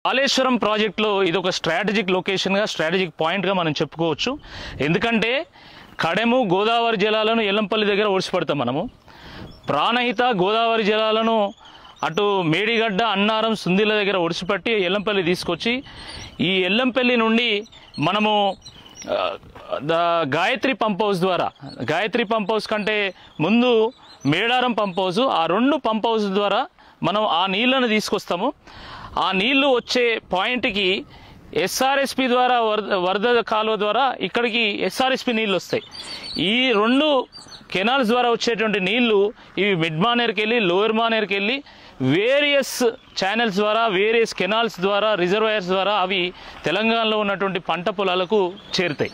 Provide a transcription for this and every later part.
కాళేశ్వరం ప్రాజెక్టులో ఇది ఒక స్ట్రాటజిక్ లొకేషన్గా స్ట్రాటజిక్ పాయింట్గా మనం చెప్పుకోవచ్చు. ఎందుకంటే కడెము గోదావరి జలాలను ఎల్లంపల్లి దగ్గర ఓడిసిపడతాం మనము. ప్రాణహిత గోదావరి జలాలను అటు మేడిగడ్డ అన్నారం సుందిల దగ్గర ఒడిసిపట్టి ఎల్లంపల్లి తీసుకొచ్చి ఈ ఎల్లంపల్లి నుండి మనము గాయత్రి పంప్ హౌస్ ద్వారా, గాయత్రి పంప్ హౌస్ కంటే ముందు మేడారం పంప్ హౌస్, ఆ రెండు పంప్ హౌస్ ద్వారా మనం ఆ నీళ్లను తీసుకొస్తాము. ఆ నీళ్లు వచ్చే పాయింట్కి ఎస్ఆర్ఎస్పి ద్వారా వరద కాలువ ద్వారా ఇక్కడికి ఎస్ఆర్ఎస్పి నీళ్ళు వస్తాయి. ఈ రెండు కెనాల్స్ ద్వారా వచ్చేటువంటి నీళ్లు ఇవి మిడ్ మానేర్కి వెళ్ళి లోయర్ మానేర్కి వెళ్ళి వేరియస్ ఛానల్స్ ద్వారా వేరియస్ కెనాల్స్ ద్వారా రిజర్వాయర్స్ ద్వారా అవి తెలంగాణలో ఉన్నటువంటి పంట పొలాలకు చేరుతాయి.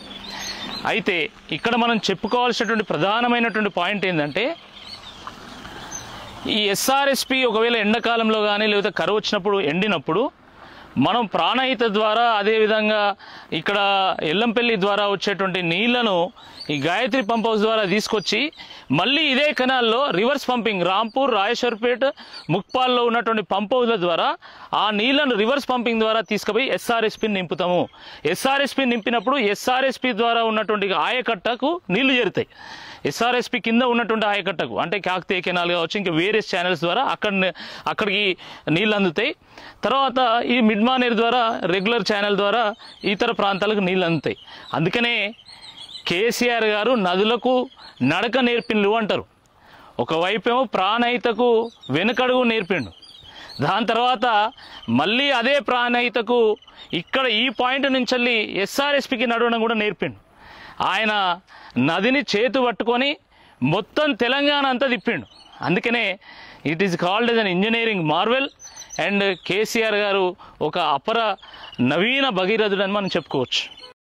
అయితే ఇక్కడ మనం చెప్పుకోవాల్సినటువంటి ప్రధానమైనటువంటి పాయింట్ ఏంటంటే ఈ ఎస్ఆర్ఎస్పి ఒకవేళ ఎండాకాలంలో కానీ లేకపోతే కరువు వచ్చినప్పుడు ఎండినప్పుడు మనం ప్రాణహిత ద్వారా అదేవిధంగా ఇక్కడ ఎల్లంపల్లి ద్వారా వచ్చేటువంటి నీళ్లను ఈ గాయత్రి పంప్ హౌస్ ద్వారా తీసుకొచ్చి మళ్ళీ ఇదే కెనాల్లో రివర్స్ పంపింగ్ రాంపూర్, రాయేశ్వర్పేట్, ముక్పాల్లో ఉన్నటువంటి పంప్ హౌస్ల ద్వారా ఆ నీళ్లను రివర్స్ పంపింగ్ ద్వారా తీసుకుపోయి ఎస్ఆర్ఎస్పిని నింపుతాము. ఎస్ఆర్ఎస్పి నింపినప్పుడు ఎస్ఆర్ఎస్పి ద్వారా ఉన్నటువంటి ఆయకట్టకు నీళ్లు చేరుతాయి. ఎస్ఆర్ఎస్పి కింద ఉన్నటువంటి ఆయకట్టకు అంటే కాకతీయ కెనాల్ కావచ్చు, ఇంకా వేరియస్ ఛానల్స్ ద్వారా అక్కడికి నీళ్ళు అందుతాయి. తర్వాత ఈ మిడ్ మానేర్ ద్వారా రెగ్యులర్ ఛానల్ ద్వారా ఇతర ప్రాంతాలకు నీళ్ళు అందుతాయి. అందుకనే కేసీఆర్ గారు నదులకు నడక నేర్పిండు అంటారు. ఒకవైపేమో ప్రాణహితకు వెనుకడుగు నేర్పిండు, దాని తర్వాత మళ్ళీ అదే ప్రాణహితకు ఇక్కడ ఈ పాయింట్ నుంచి ఎస్ఆర్ఎస్పికి నడవడం కూడా నేర్పిండు. ఆయన నదిని చేతు పట్టుకొని మొత్తం తెలంగాణ అంతా తిప్పిండు. అందుకనే it is called as an engineering Marvel. And KCR గారు ఒక అపర నవీన భగీరథుడు అని మనం చెప్పుకోవచ్చు.